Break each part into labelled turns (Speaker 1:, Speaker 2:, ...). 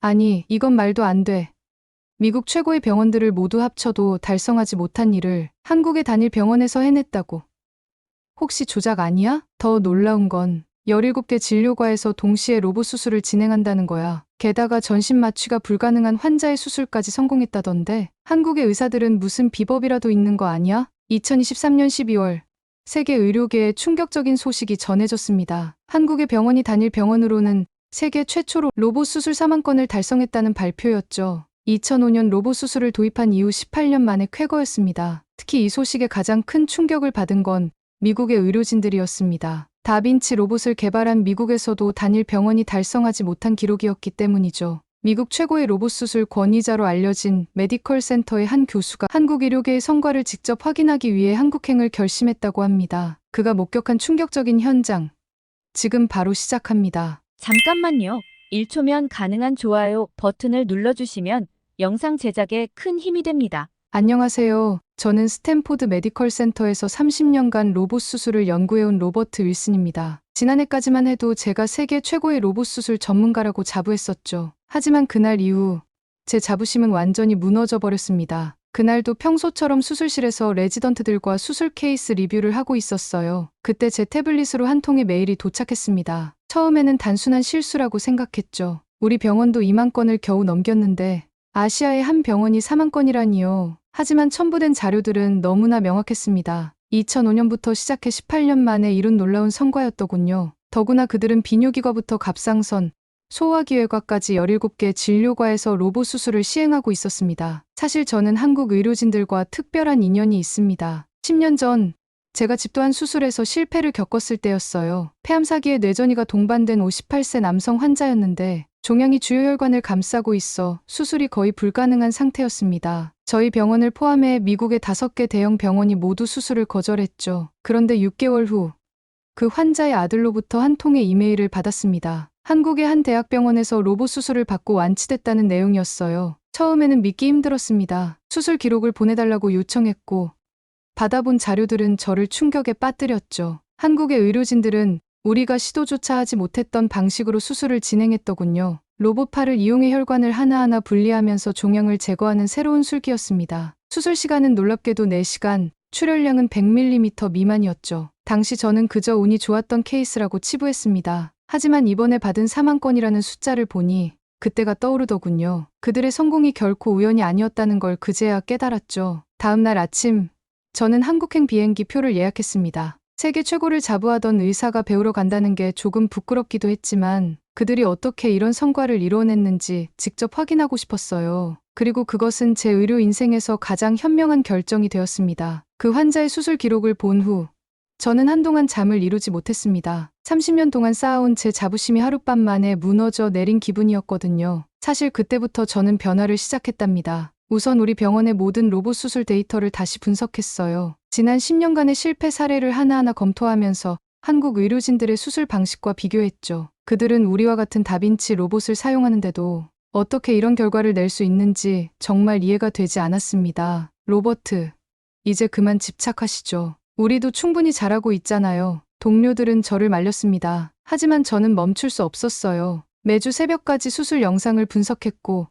Speaker 1: 아니, 이건 말도 안 돼. 미국 최고의 병원들을 모두 합쳐도 달성하지 못한 일을 한국의 단일 병원에서 해냈다고. 혹시 조작 아니야? 더 놀라운 건 17개 진료과에서 동시에 로봇 수술을 진행한다는 거야. 게다가 전신 마취가 불가능한 환자의 수술까지 성공했다던데 한국의 의사들은 무슨 비법이라도 있는 거 아니야? 2023년 12월 세계 의료계에 충격적인 소식이 전해졌습니다. 한국의 병원이 단일 병원으로는 세계 최초로 로봇 수술 4만 건을 달성했다는 발표였죠. 2005년 로봇 수술을 도입한 이후 18년 만에 쾌거였습니다. 특히 이 소식에 가장 큰 충격을 받은 건 미국의 의료진들이었습니다. 다빈치 로봇을 개발한 미국에서도 단일 병원이 달성하지 못한 기록이었기 때문이죠. 미국 최고의 로봇 수술 권위자로 알려진 메디컬 센터의 한 교수가 한국 의료계의 성과를 직접 확인하기 위해 한국행을 결심했다고 합니다. 그가 목격한 충격적인 현장. 지금 바로 시작합니다.
Speaker 2: 잠깐만요. 1초면 가능한 좋아요 버튼을 눌러주시면 영상 제작에 큰 힘이 됩니다.
Speaker 1: 안녕하세요. 저는 스탠포드 메디컬 센터에서 30년간 로봇 수술을 연구해온 로버트 윌슨입니다. 지난해까지만 해도 제가 세계 최고의 로봇 수술 전문가라고 자부했었죠. 하지만 그날 이후 제 자부심은 완전히 무너져 버렸습니다. 그날도 평소처럼 수술실에서 레지던트들과 수술 케이스 리뷰를 하고 있었어요. 그때 제 태블릿으로 한 통의 메일이 도착했습니다. 처음에는 단순한 실수라고 생각했죠. 우리 병원도 2만 건을 겨우 넘겼는데 아시아의 한 병원이 4만 건이라니요. 하지만 첨부된 자료들은 너무나 명확했습니다. 2005년부터 시작해 18년 만에 이룬 놀라운 성과였더군요. 더구나 그들은 비뇨기과부터 갑상선, 소화기회과까지 17개 진료과에서 로봇 수술을 시행하고 있었습니다. 사실 저는 한국 의료진들과 특별한 인연이 있습니다. 10년 전 제가 집도한 수술에서 실패를 겪었을 때였어요. 폐암사기에 뇌전이가 동반된 58세 남성 환자였는데 종양이 주요혈관을 감싸고 있어 수술이 거의 불가능한 상태였습니다. 저희 병원을 포함해 미국의 5개 대형 병원이 모두 수술을 거절했죠. 그런데 6개월 후 그 환자의 아들로부터 한 통의 이메일을 받았습니다. 한국의 한 대학병원에서 로봇 수술을 받고 완치됐다는 내용이었어요. 처음에는 믿기 힘들었습니다. 수술 기록을 보내달라고 요청했고 받아본 자료들은 저를 충격에 빠뜨렸죠. 한국의 의료진들은 우리가 시도조차 하지 못했던 방식으로 수술을 진행했더군요. 로봇팔을 이용해 혈관을 하나하나 분리하면서 종양을 제거하는 새로운 술기였습니다. 수술 시간은 놀랍게도 4시간, 출혈량은 100mm 미만이었죠. 당시 저는 그저 운이 좋았던 케이스라고 치부했습니다. 하지만 이번에 받은 4만 건이라는 숫자를 보니 그때가 떠오르더군요. 그들의 성공이 결코 우연이 아니었다는 걸 그제야 깨달았죠. 다음 날 아침, 저는 한국행 비행기 표를 예약했습니다. 세계 최고를 자부하던 의사가 배우러 간다는 게 조금 부끄럽기도 했지만 그들이 어떻게 이런 성과를 이뤄냈는지 직접 확인하고 싶었어요. 그리고 그것은 제 의료 인생에서 가장 현명한 결정이 되었습니다. 그 환자의 수술 기록을 본 후 저는 한동안 잠을 이루지 못했습니다. 30년 동안 쌓아온 제 자부심이 하룻밤 만에 무너져 내린 기분이었거든요. 사실 그때부터 저는 변화를 시작했답니다. 우선 우리 병원의 모든 로봇 수술 데이터를 다시 분석했어요. 지난 10년간의 실패 사례를 하나하나 검토하면서 한국 의료진들의 수술 방식과 비교했죠. 그들은 우리와 같은 다빈치 로봇을 사용하는데도 어떻게 이런 결과를 낼 수 있는지 정말 이해가 되지 않았습니다. 로버트, 이제 그만 집착하시죠. 우리도 충분히 잘하고 있잖아요. 동료들은 저를 말렸습니다. 하지만 저는 멈출 수 없었어요. 매주 새벽까지 수술 영상을 분석했고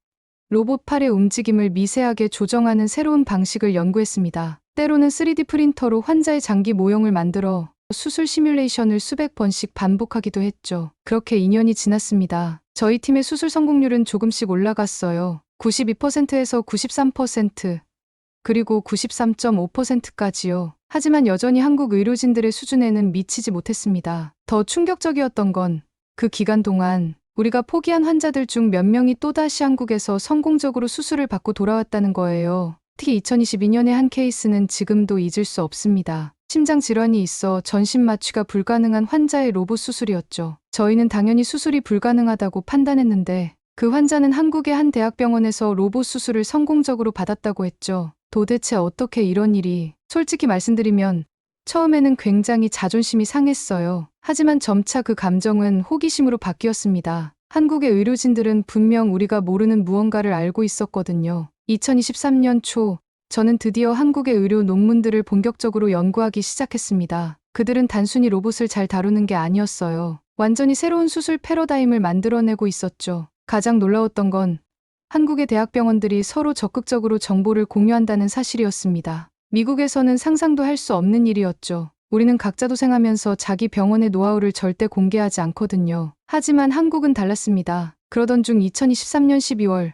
Speaker 1: 로봇 팔의 움직임을 미세하게 조정하는 새로운 방식을 연구했습니다. 때로는 3D 프린터로 환자의 장기 모형을 만들어 수술 시뮬레이션을 수백 번씩 반복하기도 했죠. 그렇게 2년이 지났습니다. 저희 팀의 수술 성공률은 조금씩 올라갔어요. 92%에서 93%, 그리고 93.5%까지요. 하지만 여전히 한국 의료진들의 수준에는 미치지 못했습니다. 더 충격적이었던 건 그 기간 동안 우리가 포기한 환자들 중 몇 명이 또다시 한국에서 성공적으로 수술을 받고 돌아왔다는 거예요. 특히 2022년의 한 케이스는 지금도 잊을 수 없습니다. 심장 질환이 있어 전신 마취가 불가능한 환자의 로봇 수술이었죠. 저희는 당연히 수술이 불가능하다고 판단했는데 그 환자는 한국의 한 대학병원에서 로봇 수술을 성공적으로 받았다고 했죠. 도대체 어떻게 이런 일이? 솔직히 말씀드리면 처음에는 굉장히 자존심이 상했어요. 하지만 점차 그 감정은 호기심으로 바뀌었습니다. 한국의 의료진들은 분명 우리가 모르는 무언가를 알고 있었거든요. 2023년 초, 저는 드디어 한국의 의료 논문들을 본격적으로 연구하기 시작했습니다. 그들은 단순히 로봇을 잘 다루는 게 아니었어요. 완전히 새로운 수술 패러다임을 만들어내고 있었죠. 가장 놀라웠던 건 한국의 대학병원들이 서로 적극적으로 정보를 공유한다는 사실이었습니다. 미국에서는 상상도 할 수 없는 일이었죠. 우리는 각자 도생하면서 자기 병원의 노하우를 절대 공개하지 않거든요. 하지만 한국은 달랐습니다. 그러던 중 2023년 12월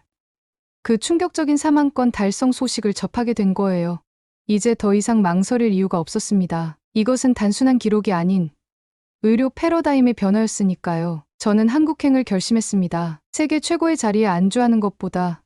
Speaker 1: 그 충격적인 사망권 달성 소식을 접하게 된 거예요. 이제 더 이상 망설일 이유가 없었습니다. 이것은 단순한 기록이 아닌 의료 패러다임의 변화였으니까요. 저는 한국행을 결심했습니다. 세계 최고의 자리에 안주하는 것보다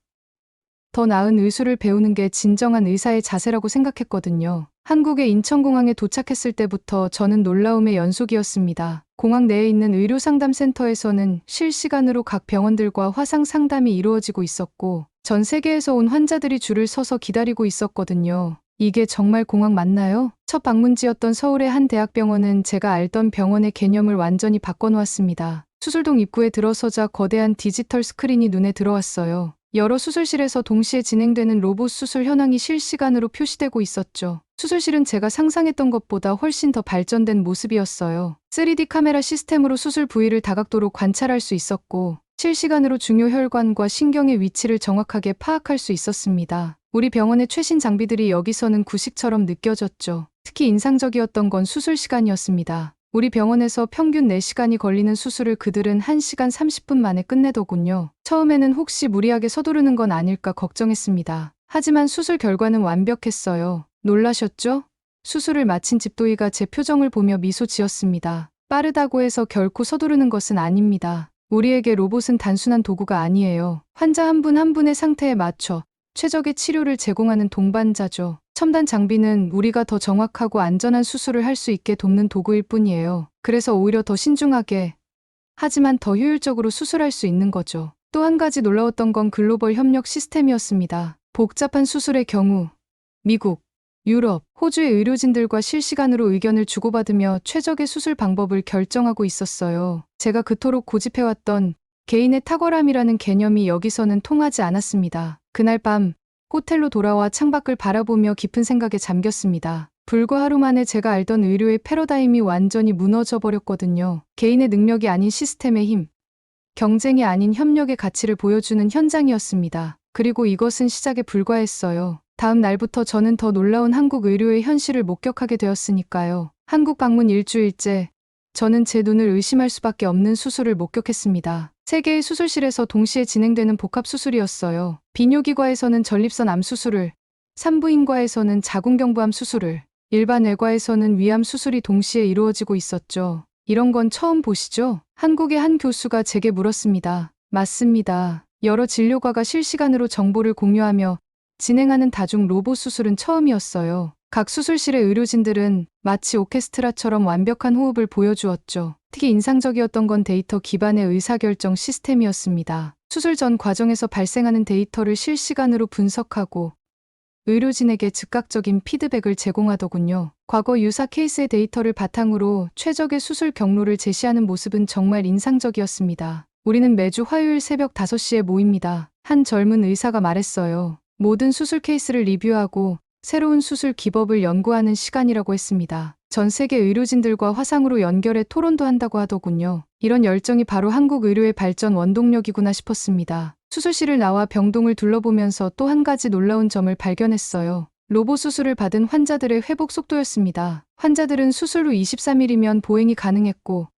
Speaker 1: 더 나은 의술을 배우는 게 진정한 의사의 자세라고 생각했거든요. 한국의 인천공항에 도착했을 때부터 저는 놀라움의 연속이었습니다. 공항 내에 있는 의료상담센터에서는 실시간으로 각 병원들과 화상 상담이 이루어지고 있었고, 전 세계에서 온 환자들이 줄을 서서 기다리고 있었거든요. 이게 정말 공항 맞나요? 첫 방문지였던 서울의 한 대학병원은 제가 알던 병원의 개념을 완전히 바꿔놓았습니다. 수술동 입구에 들어서자 거대한 디지털 스크린이 눈에 들어왔어요. 여러 수술실에서 동시에 진행되는 로봇 수술 현황이 실시간으로 표시되고 있었죠. 수술실은 제가 상상했던 것보다 훨씬 더 발전된 모습이었어요. 3D 카메라 시스템으로 수술 부위를 다각도로 관찰할 수 있었고, 실시간으로 중요 혈관과 신경의 위치를 정확하게 파악할 수 있었습니다. 우리 병원의 최신 장비들이 여기서는 구식처럼 느껴졌죠. 특히 인상적이었던 건 수술 시간이었습니다. 우리 병원에서 평균 4시간이 걸리는 수술을 그들은 1시간 30분 만에 끝내더군요. 처음에는 혹시 무리하게 서두르는 건 아닐까 걱정했습니다. 하지만 수술 결과는 완벽했어요. 놀라셨죠? 수술을 마친 집도이가 제 표정을 보며 미소 지었습니다. 빠르다고 해서 결코 서두르는 것은 아닙니다. 우리에게 로봇은 단순한 도구가 아니에요. 환자 한 분 한 분의 상태에 맞춰 최적의 치료를 제공하는 동반자죠. 첨단 장비는 우리가 더 정확하고 안전한 수술을 할 수 있게 돕는 도구일 뿐이에요. 그래서 오히려 더 신중하게, 하지만 더 효율적으로 수술할 수 있는 거죠. 또 한 가지 놀라웠던 건 글로벌 협력 시스템이었습니다. 복잡한 수술의 경우, 미국, 유럽, 호주의 의료진들과 실시간으로 의견을 주고받으며 최적의 수술 방법을 결정하고 있었어요. 제가 그토록 고집해왔던 개인의 탁월함이라는 개념이 여기서는 통하지 않았습니다. 그날 밤, 호텔로 돌아와 창밖을 바라보며 깊은 생각에 잠겼습니다. 불과 하루 만에 제가 알던 의료의 패러다임이 완전히 무너져 버렸거든요. 개인의 능력이 아닌 시스템의 힘, 경쟁이 아닌 협력의 가치를 보여주는 현장이었습니다. 그리고 이것은 시작에 불과했어요. 다음 날부터 저는 더 놀라운 한국 의료의 현실을 목격하게 되었으니까요. 한국 방문 일주일째, 저는 제 눈을 의심할 수밖에 없는 수술을 목격했습니다. 세 개의 수술실에서 동시에 진행되는 복합 수술이었어요. 비뇨기과에서는 전립선 암 수술을, 산부인과에서는 자궁경부암 수술을, 일반 외과에서는 위암 수술이 동시에 이루어지고 있었죠. 이런 건 처음 보시죠? 한국의 한 교수가 제게 물었습니다. 맞습니다. 여러 진료과가 실시간으로 정보를 공유하며 진행하는 다중 로봇 수술은 처음이었어요. 각 수술실의 의료진들은 마치 오케스트라처럼 완벽한 호흡을 보여주었죠. 특히 인상적이었던 건 데이터 기반의 의사결정 시스템이었습니다. 수술 전 과정에서 발생하는 데이터를 실시간으로 분석하고 의료진에게 즉각적인 피드백을 제공하더군요. 과거 유사 케이스의 데이터를 바탕으로 최적의 수술 경로를 제시하는 모습은 정말 인상적이었습니다. 우리는 매주 화요일 새벽 5시에 모입니다. 한 젊은 의사가 말했어요. 모든 수술 케이스를 리뷰하고 새로운 수술 기법을 연구하는 시간이라고 했습니다. 전 세계 의료진들과 화상으로 연결해 토론도 한다고 하더군요. 이런 열정이 바로 한국 의료의 발전 원동력이구나 싶었습니다. 수술실을 나와 병동을 둘러보면서 또 한 가지 놀라운 점을 발견했어요. 로봇 수술을 받은 환자들의 회복 속도였습니다. 환자들은 수술 후 23일이면 보행이 가능했고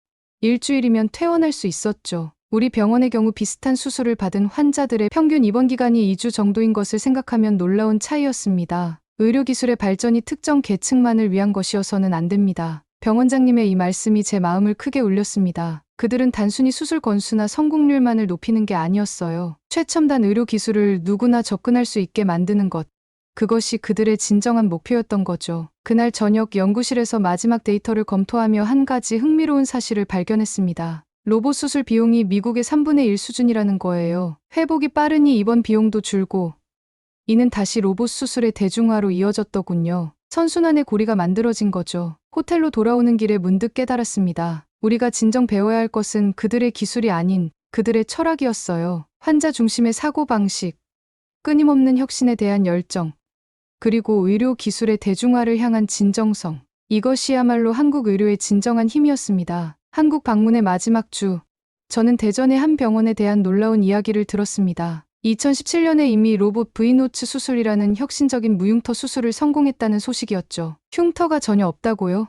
Speaker 1: 일주일이면 퇴원할 수 있었죠. 우리 병원의 경우 비슷한 수술을 받은 환자들의 평균 입원 기간이 2주 정도인 것을 생각하면 놀라운 차이였습니다. 의료기술의 발전이 특정 계층만을 위한 것이어서는 안 됩니다. 병원장님의 이 말씀이 제 마음을 크게 울렸습니다. 그들은 단순히 수술 건수나 성공률만을 높이는 게 아니었어요. 최첨단 의료기술을 누구나 접근할 수 있게 만드는 것. 그것이 그들의 진정한 목표였던 거죠. 그날 저녁 연구실에서 마지막 데이터를 검토하며 한 가지 흥미로운 사실을 발견했습니다. 로봇 수술 비용이 미국의 3분의 1 수준이라는 거예요. 회복이 빠르니 입원 비용도 줄고, 이는 다시 로봇 수술의 대중화로 이어졌더군요. 선순환의 고리가 만들어진 거죠. 호텔로 돌아오는 길에 문득 깨달았습니다. 우리가 진정 배워야 할 것은 그들의 기술이 아닌 그들의 철학이었어요. 환자 중심의 사고방식, 끊임없는 혁신에 대한 열정, 그리고 의료 기술의 대중화를 향한 진정성. 이것이야말로 한국 의료의 진정한 힘이었습니다. 한국 방문의 마지막 주, 저는 대전의 한 병원에 대한 놀라운 이야기를 들었습니다. 2017년에 이미 로봇 V노츠 수술이라는 혁신적인 무흉터 수술을 성공했다는 소식이었죠. 흉터가 전혀 없다고요?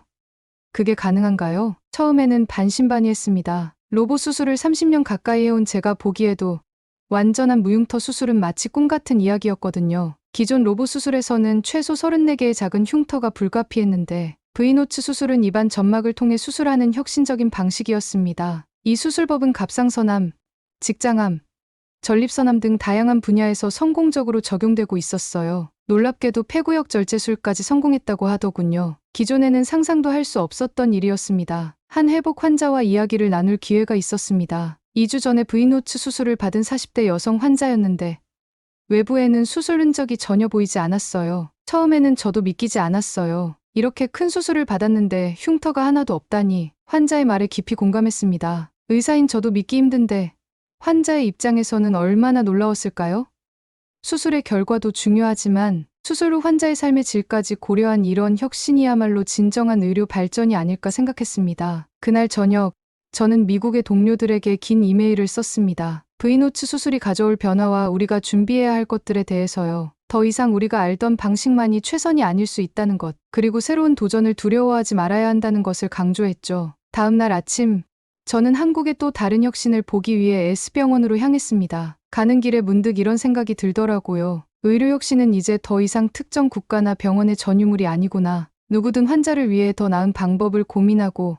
Speaker 1: 그게 가능한가요? 처음에는 반신반의했습니다. 로봇 수술을 30년 가까이 해온 제가 보기에도 완전한 무흉터 수술은 마치 꿈 같은 이야기였거든요. 기존 로봇 수술에서는 최소 34개의 작은 흉터가 불가피했는데 V노츠 수술은 입안 점막을 통해 수술하는 혁신적인 방식이었습니다. 이 수술법은 갑상선암, 직장암, 전립선암 등 다양한 분야에서 성공적으로 적용되고 있었어요. 놀랍게도 폐구역 절제술까지 성공했다고 하더군요. 기존에는 상상도 할 수 없었던 일이었습니다. 한 회복 환자와 이야기를 나눌 기회가 있었습니다. 2주 전에 V노츠 수술을 받은 40대 여성 환자였는데 외부에는 수술 흔적이 전혀 보이지 않았어요. 처음에는 저도 믿기지 않았어요. 이렇게 큰 수술을 받았는데 흉터가 하나도 없다니. 환자의 말에 깊이 공감했습니다. 의사인 저도 믿기 힘든데 환자의 입장에서는 얼마나 놀라웠을까요? 수술의 결과도 중요하지만 수술 후 환자의 삶의 질까지 고려한 이런 혁신이야말로 진정한 의료 발전이 아닐까 생각했습니다. 그날 저녁, 저는 미국의 동료들에게 긴 이메일을 썼습니다. V노츠 수술이 가져올 변화와 우리가 준비해야 할 것들에 대해서요. 더 이상 우리가 알던 방식만이 최선이 아닐 수 있다는 것, 그리고 새로운 도전을 두려워하지 말아야 한다는 것을 강조했죠. 다음 날 아침, 저는 한국의 또 다른 혁신을 보기 위해 S병원으로 향했습니다. 가는 길에 문득 이런 생각이 들더라고요. 의료 혁신은 이제 더 이상 특정 국가나 병원의 전유물이 아니구나. 누구든 환자를 위해 더 나은 방법을 고민하고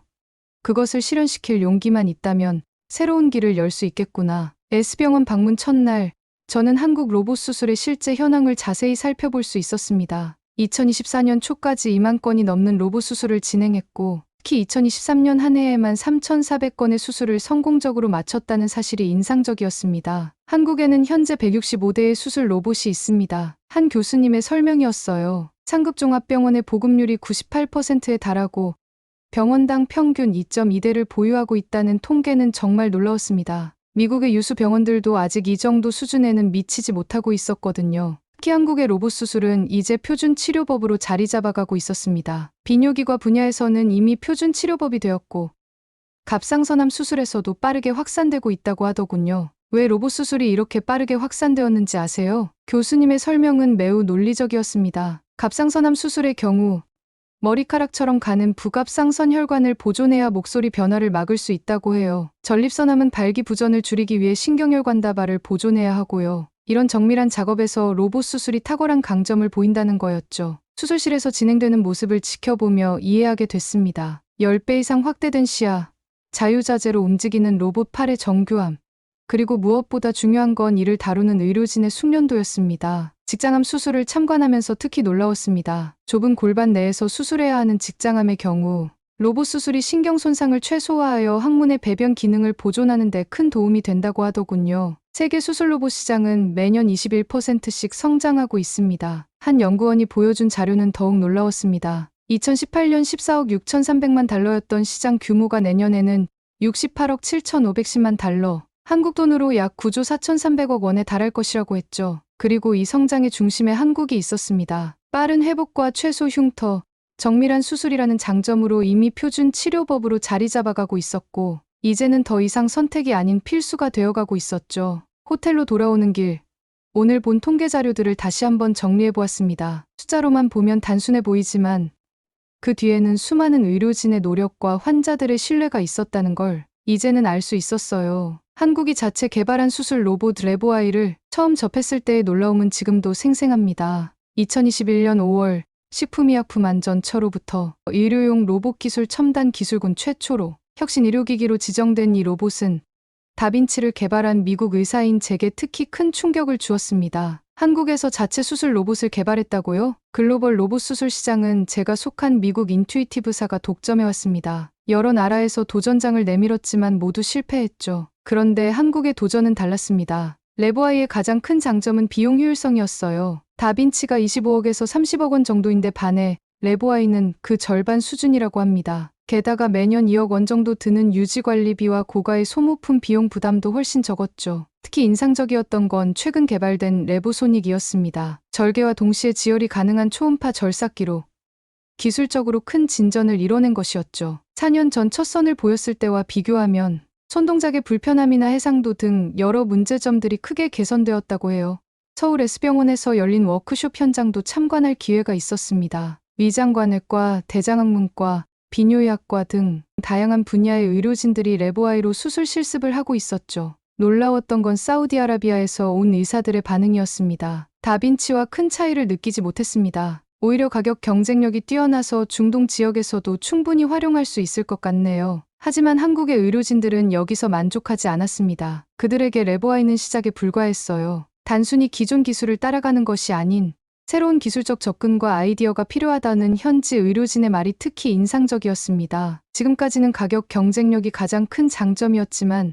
Speaker 1: 그것을 실현시킬 용기만 있다면 새로운 길을 열 수 있겠구나. S병원 방문 첫날, 저는 한국 로봇 수술의 실제 현황을 자세히 살펴볼 수 있었습니다. 2024년 초까지 2만 건이 넘는 로봇 수술을 진행했고, 특히 2023년 한 해에만 3,400건의 수술을 성공적으로 마쳤다는 사실이 인상적이었습니다. 한국에는 현재 165대의 수술 로봇이 있습니다. 한 교수님의 설명이었어요. 상급종합병원의 보급률이 98%에 달하고 병원당 평균 2.2대를 보유하고 있다는 통계는 정말 놀라웠습니다. 미국의 유수 병원들도 아직 이 정도 수준에는 미치지 못하고 있었거든요. 특히 한국의 로봇 수술은 이제 표준 치료법으로 자리 잡아가고 있었습니다. 비뇨기과 분야에서는 이미 표준 치료법이 되었고 갑상선암 수술에서도 빠르게 확산되고 있다고 하더군요. 왜 로봇 수술이 이렇게 빠르게 확산되었는지 아세요? 교수님의 설명은 매우 논리적이었습니다. 갑상선암 수술의 경우 머리카락처럼 가는 부갑상선 혈관을 보존해야 목소리 변화를 막을 수 있다고 해요. 전립선암은 발기부전을 줄이기 위해 신경혈관다발을 보존해야 하고요. 이런 정밀한 작업에서 로봇 수술이 탁월한 강점을 보인다는 거였죠. 수술실에서 진행되는 모습을 지켜보며 이해하게 됐습니다. 10배 이상 확대된 시야, 자유자재로 움직이는 로봇 팔의 정교함, 그리고 무엇보다 중요한 건 이를 다루는 의료진의 숙련도였습니다. 직장암 수술을 참관하면서 특히 놀라웠습니다. 좁은 골반 내에서 수술해야 하는 직장암의 경우 로봇 수술이 신경 손상을 최소화하여 항문의 배변 기능을 보존하는 데 큰 도움이 된다고 하더군요. 세계 수술 로봇 시장은 매년 21%씩 성장하고 있습니다. 한 연구원이 보여준 자료는 더욱 놀라웠습니다. 2018년 14억 6,300만 달러였던 시장 규모가 내년에는 68억 7,510만 달러, 한국 돈으로 약 9조 4,300억 원에 달할 것이라고 했죠. 그리고 이 성장의 중심에 한국이 있었습니다. 빠른 회복과 최소 흉터, 정밀한 수술이라는 장점으로 이미 표준 치료법으로 자리 잡아가고 있었고, 이제는 더 이상 선택이 아닌 필수가 되어가고 있었죠. 호텔로 돌아오는 길, 오늘 본 통계 자료들을 다시 한번 정리해보았습니다. 숫자로만 보면 단순해 보이지만 그 뒤에는 수많은 의료진의 노력과 환자들의 신뢰가 있었다는 걸 이제는 알 수 있었어요. 한국이 자체 개발한 수술 로봇 레보아이를 처음 접했을 때의 놀라움은 지금도 생생합니다. 2021년 5월 식품의약품안전처로부터 의료용 로봇 기술 첨단 기술군 최초로 혁신 의료기기로 지정된 이 로봇은 다빈치를 개발한 미국 의사인 제게 특히 큰 충격을 주었습니다. 한국에서 자체 수술 로봇을 개발했다고요? 글로벌 로봇 수술 시장은 제가 속한 미국 인투이티브사가 독점해왔습니다. 여러 나라에서 도전장을 내밀었지만 모두 실패했죠. 그런데 한국의 도전은 달랐습니다. 레보아이의 가장 큰 장점은 비용 효율성이었어요. 다빈치가 25억에서 30억 원 정도인데 반해 레보아이는 그 절반 수준이라고 합니다. 게다가 매년 2억 원 정도 드는 유지관리비와 고가의 소모품 비용 부담도 훨씬 적었죠. 특히 인상적이었던 건 최근 개발된 레보소닉이었습니다. 절개와 동시에 지혈이 가능한 초음파 절삭기로 기술적으로 큰 진전을 이뤄낸 것이었죠. 4년 전 첫 선을 보였을 때와 비교하면 손동작의 불편함이나 해상도 등 여러 문제점들이 크게 개선되었다고 해요. 서울 S병원에서 열린 워크숍 현장도 참관할 기회가 있었습니다. 위장관외과, 대장학문과, 비뇨의학과 등 다양한 분야의 의료진들이 레보아이로 수술 실습을 하고 있었죠. 놀라웠던 건 사우디아라비아에서 온 의사들의 반응이었습니다. 다빈치와 큰 차이를 느끼지 못했습니다. 오히려 가격 경쟁력이 뛰어나서 중동 지역에서도 충분히 활용할 수 있을 것 같네요. 하지만 한국의 의료진들은 여기서 만족하지 않았습니다. 그들에게 레보아이는 시작에 불과했어요. 단순히 기존 기술을 따라가는 것이 아닌 새로운 기술적 접근과 아이디어가 필요하다는 현지 의료진의 말이 특히 인상적이었습니다. 지금까지는 가격 경쟁력이 가장 큰 장점이었지만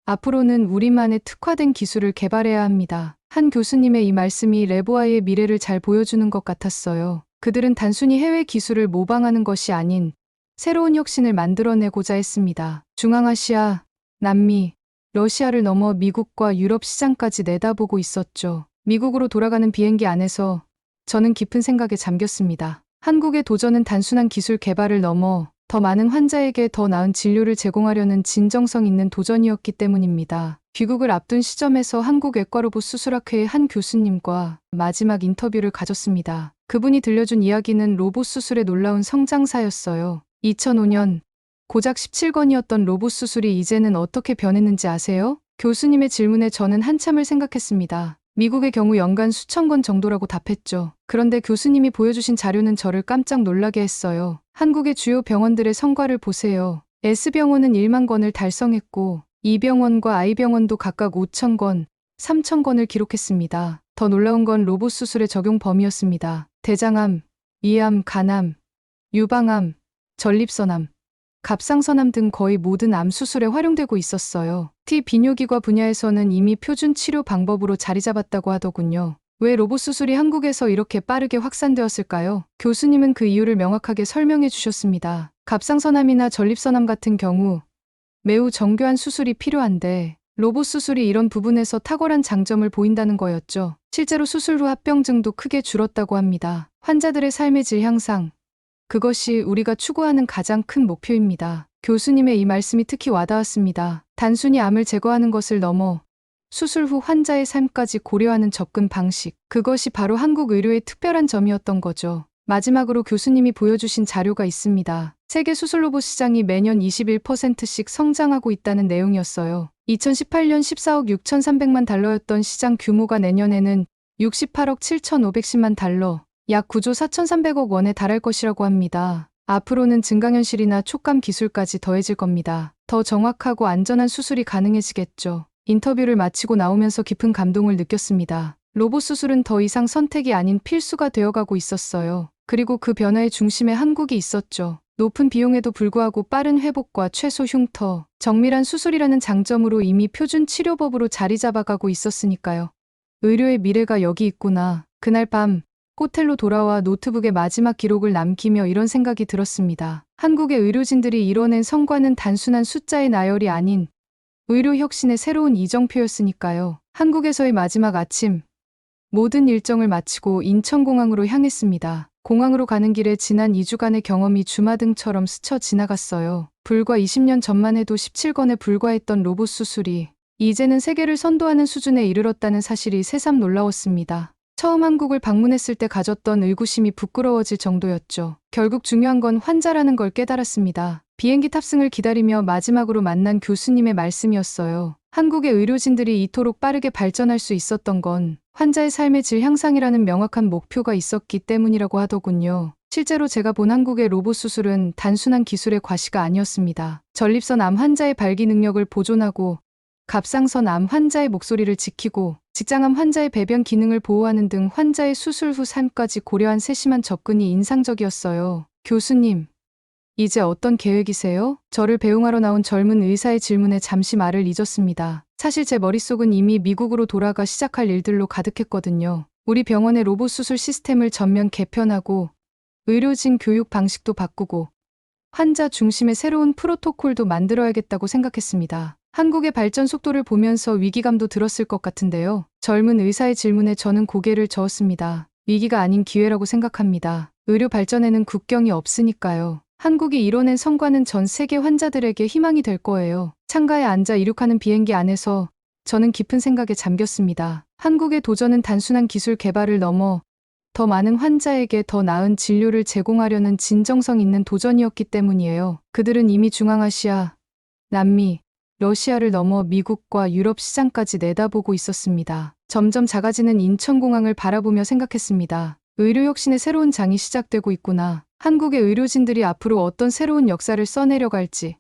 Speaker 1: 앞으로는 우리만의 특화된 기술을 개발해야 합니다. 한 교수님의 이 말씀이 레보아이의 미래를 잘 보여주는 것 같았어요. 그들은 단순히 해외 기술을 모방하는 것이 아닌 새로운 혁신을 만들어내고자 했습니다. 중앙아시아, 남미, 러시아를 넘어 미국과 유럽 시장까지 내다보고 있었죠. 미국으로 돌아가는 비행기 안에서 저는 깊은 생각에 잠겼습니다. 한국의 도전은 단순한 기술 개발을 넘어 더 많은 환자에게 더 나은 진료를 제공하려는 진정성 있는 도전이었기 때문입니다. 귀국을 앞둔 시점에서 한국외과로봇 수술학회의 한 교수님과 마지막 인터뷰를 가졌습니다. 그분이 들려준 이야기는 로봇 수술의 놀라운 성장사였어요. 2005년 고작 17건이었던 로봇 수술이 이제는 어떻게 변했는지 아세요? 교수님의 질문에 저는 한참을 생각했습니다. 미국의 경우 연간 수천 건 정도라고 답했죠. 그런데 교수님이 보여주신 자료는 저를 깜짝 놀라게 했어요. 한국의 주요 병원들의 성과를 보세요. S병원은 1만 건을 달성했고 E병원과 I병원도 각각 5천 건, 3천 건을 기록했습니다. 더 놀라운 건 로봇 수술의 적용 범위였습니다. 대장암, 위암, 간암, 유방암, 전립선암, 갑상선암 등 거의 모든 암 수술에 활용되고 있었어요. 비뇨기과 분야에서는 이미 표준 치료 방법으로 자리 잡았다고 하더군요. 왜 로봇 수술이 한국에서 이렇게 빠르게 확산되었을까요? 교수님은 그 이유를 명확하게 설명해 주셨습니다. 갑상선암이나 전립선암 같은 경우 매우 정교한 수술이 필요한데 로봇 수술이 이런 부분에서 탁월한 장점을 보인다는 거였죠. 실제로 수술 후 합병증도 크게 줄었다고 합니다. 환자들의 삶의 질 향상, 그것이 우리가 추구하는 가장 큰 목표입니다. 교수님의 이 말씀이 특히 와닿았습니다. 단순히 암을 제거하는 것을 넘어 수술 후 환자의 삶까지 고려하는 접근 방식, 그것이 바로 한국 의료의 특별한 점이었던 거죠. 마지막으로 교수님이 보여주신 자료가 있습니다. 세계 수술 로봇 시장이 매년 21%씩 성장하고 있다는 내용이었어요. 2018년 14억 6,300만 달러였던 시장 규모가 내년에는 68억 7,510만 달러, 약 9조 4,300억 원에 달할 것이라고 합니다. 앞으로는 증강현실이나 촉감 기술까지 더해질 겁니다. 더 정확하고 안전한 수술이 가능해지겠죠. 인터뷰를 마치고 나오면서 깊은 감동을 느꼈습니다. 로봇 수술은 더 이상 선택이 아닌 필수가 되어가고 있었어요. 그리고 그 변화의 중심에 한국이 있었죠. 높은 비용에도 불구하고 빠른 회복과 최소 흉터, 정밀한 수술이라는 장점으로 이미 표준 치료법으로 자리 잡아가고 있었으니까요. 의료의 미래가 여기 있구나. 그날 밤 호텔로 돌아와 노트북에 마지막 기록을 남기며 이런 생각이 들었습니다. 한국의 의료진들이 이뤄낸 성과는 단순한 숫자의 나열이 아닌 의료 혁신의 새로운 이정표였으니까요. 한국에서의 마지막 아침, 모든 일정을 마치고 인천공항으로 향했습니다. 공항으로 가는 길에 지난 2주간의 경험이 주마등처럼 스쳐 지나갔어요. 불과 20년 전만 해도 17건에 불과했던 로봇 수술이 이제는 세계를 선도하는 수준에 이르렀다는 사실이 새삼 놀라웠습니다. 처음 한국을 방문했을 때 가졌던 의구심이 부끄러워질 정도였죠. 결국 중요한 건 환자라는 걸 깨달았습니다. 비행기 탑승을 기다리며 마지막으로 만난 교수님의 말씀이었어요. 한국의 의료진들이 이토록 빠르게 발전할 수 있었던 건 환자의 삶의 질 향상이라는 명확한 목표가 있었기 때문이라고 하더군요. 실제로 제가 본 한국의 로봇 수술은 단순한 기술의 과시가 아니었습니다. 전립선 암 환자의 발기 능력을 보존하고 갑상선 암 환자의 목소리를 지키고 직장암 환자의 배변 기능을 보호하는 등 환자의 수술 후 삶까지 고려한 세심한 접근이 인상적이었어요. 교수님, 이제 어떤 계획이세요? 저를 배웅하러 나온 젊은 의사의 질문에 잠시 말을 잊었습니다. 사실 제 머릿속은 이미 미국으로 돌아가 시작할 일들로 가득했거든요. 우리 병원의 로봇 수술 시스템을 전면 개편하고 의료진 교육 방식도 바꾸고 환자 중심의 새로운 프로토콜도 만들어야겠다고 생각했습니다. 한국의 발전 속도를 보면서 위기감도 들었을 것 같은데요. 젊은 의사의 질문에 저는 고개를 저었습니다. 위기가 아닌 기회라고 생각합니다. 의료 발전에는 국경이 없으니까요. 한국이 이뤄낸 성과는 전 세계 환자들에게 희망이 될 거예요. 창가에 앉아 이륙하는 비행기 안에서 저는 깊은 생각에 잠겼습니다. 한국의 도전은 단순한 기술 개발을 넘어 더 많은 환자에게 더 나은 진료를 제공하려는 진정성 있는 도전이었기 때문이에요. 그들은 이미 중앙아시아, 남미, 러시아를 넘어 미국과 유럽 시장까지 내다보고 있었습니다. 점점 작아지는 인천공항을 바라보며 생각했습니다. 의료혁신의 새로운 장이 시작되고 있구나. 한국의 의료진들이 앞으로 어떤 새로운 역사를 써내려갈지,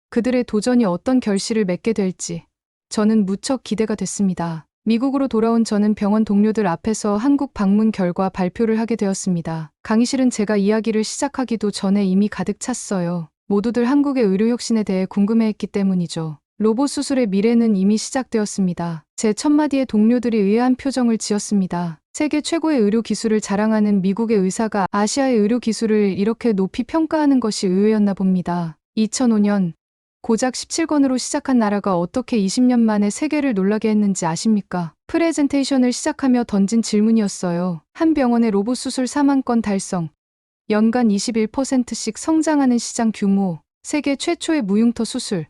Speaker 1: 그들의 도전이 어떤 결실을 맺게 될지 저는 무척 기대가 됐습니다. 미국으로 돌아온 저는 병원 동료들 앞에서 한국 방문 결과 발표를 하게 되었습니다. 강의실은 제가 이야기를 시작하기도 전에 이미 가득 찼어요. 모두들 한국의 의료혁신에 대해 궁금해했기 때문이죠. 로봇 수술의 미래는 이미 시작되었습니다. 제 첫마디에 동료들이 의아한 표정을 지었습니다. 세계 최고의 의료 기술을 자랑하는 미국의 의사가 아시아의 의료 기술을 이렇게 높이 평가하는 것이 의외였나 봅니다. 2005년 고작 17권으로 시작한 나라가 어떻게 20년 만에 세계를 놀라게 했는지 아십니까? 프레젠테이션을 시작하며 던진 질문이었어요. 한 병원의 로봇 수술 4만 건 달성, 연간 21%씩 성장하는 시장 규모, 세계 최초의 무흉터 수술,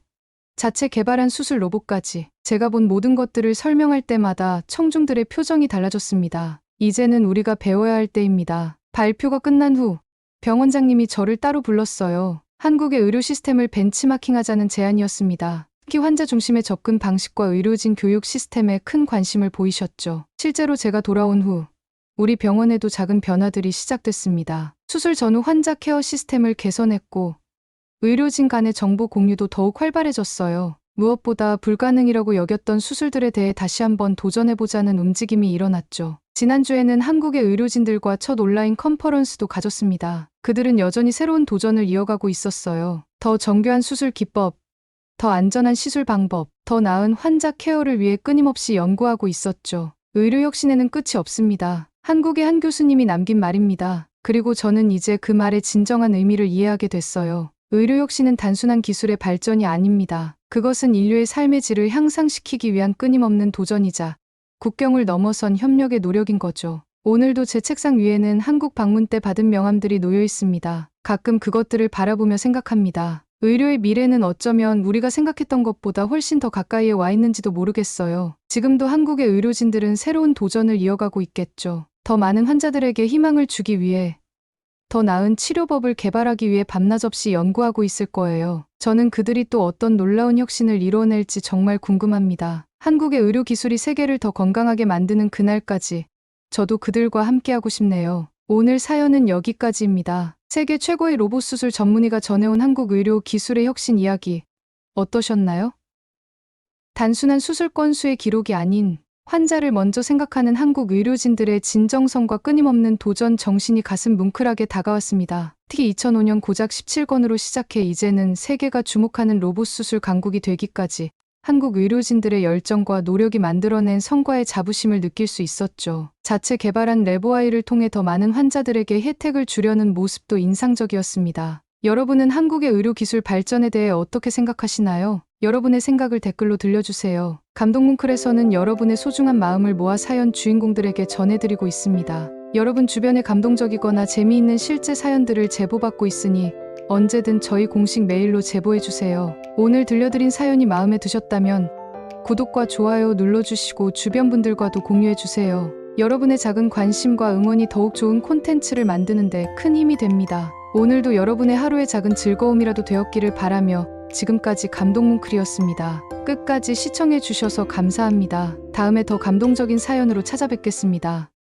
Speaker 1: 자체 개발한 수술 로봇까지 제가 본 모든 것들을 설명할 때마다 청중들의 표정이 달라졌습니다. 이제는 우리가 배워야 할 때입니다. 발표가 끝난 후 병원장님이 저를 따로 불렀어요. 한국의 의료 시스템을 벤치마킹하자는 제안이었습니다. 특히 환자 중심의 접근 방식과 의료진 교육 시스템에 큰 관심을 보이셨죠. 실제로 제가 돌아온 후 우리 병원에도 작은 변화들이 시작됐습니다. 수술 전후 환자 케어 시스템을 개선했고 의료진 간의 정보 공유도 더욱 활발해졌어요. 무엇보다 불가능이라고 여겼던 수술들에 대해 다시 한번 도전해보자는 움직임이 일어났죠. 지난주에는 한국의 의료진들과 첫 온라인 컨퍼런스도 가졌습니다. 그들은 여전히 새로운 도전을 이어가고 있었어요. 더 정교한 수술 기법, 더 안전한 시술 방법, 더 나은 환자 케어를 위해 끊임없이 연구하고 있었죠. 의료혁신에는 끝이 없습니다. 한국의 한 교수님이 남긴 말입니다. 그리고 저는 이제 그 말의 진정한 의미를 이해하게 됐어요. 의료혁신은 단순한 기술의 발전이 아닙니다. 그것은 인류의 삶의 질을 향상시키기 위한 끊임없는 도전이자 국경을 넘어선 협력의 노력인 거죠. 오늘도 제 책상 위에는 한국 방문 때 받은 명함들이 놓여 있습니다. 가끔 그것들을 바라보며 생각합니다. 의료의 미래는 어쩌면 우리가 생각했던 것보다 훨씬 더 가까이에 와 있는지도 모르겠어요. 지금도 한국의 의료진들은 새로운 도전을 이어가고 있겠죠. 더 많은 환자들에게 희망을 주기 위해, 더 나은 치료법을 개발하기 위해 밤낮 없이 연구하고 있을 거예요. 저는 그들이 또 어떤 놀라운 혁신을 이뤄낼지 정말 궁금합니다. 한국의 의료 기술이 세계를 더 건강하게 만드는 그날까지 저도 그들과 함께하고 싶네요. 오늘 사연은 여기까지입니다. 세계 최고의 로봇 수술 전문의가 전해온 한국 의료 기술의 혁신 이야기 어떠셨나요? 단순한 수술 건수의 기록이 아닌 환자를 먼저 생각하는 한국 의료진들의 진정성과 끊임없는 도전 정신이 가슴 뭉클하게 다가왔습니다. 특히 2005년 고작 17권으로 시작해 이제는 세계가 주목하는 로봇 수술 강국이 되기까지 한국 의료진들의 열정과 노력이 만들어낸 성과의 자부심을 느낄 수 있었죠. 자체 개발한 레보아이를 통해 더 많은 환자들에게 혜택을 주려는 모습도 인상적이었습니다. 여러분은 한국의 의료 기술 발전에 대해 어떻게 생각하시나요? 여러분의 생각을 댓글로 들려주세요. 감동뭉클에서는 여러분의 소중한 마음을 모아 사연 주인공들에게 전해드리고 있습니다. 여러분 주변에 감동적이거나 재미있는 실제 사연들을 제보받고 있으니 언제든 저희 공식 메일로 제보해주세요. 오늘 들려드린 사연이 마음에 드셨다면 구독과 좋아요 눌러주시고 주변 분들과도 공유해주세요. 여러분의 작은 관심과 응원이 더욱 좋은 콘텐츠를 만드는 데 큰 힘이 됩니다. 오늘도 여러분의 하루의 작은 즐거움이라도 되었기를 바라며 지금까지 감동뭉클이었습니다. 끝까지 시청해주셔서 감사합니다. 다음에 더 감동적인 사연으로 찾아뵙겠습니다.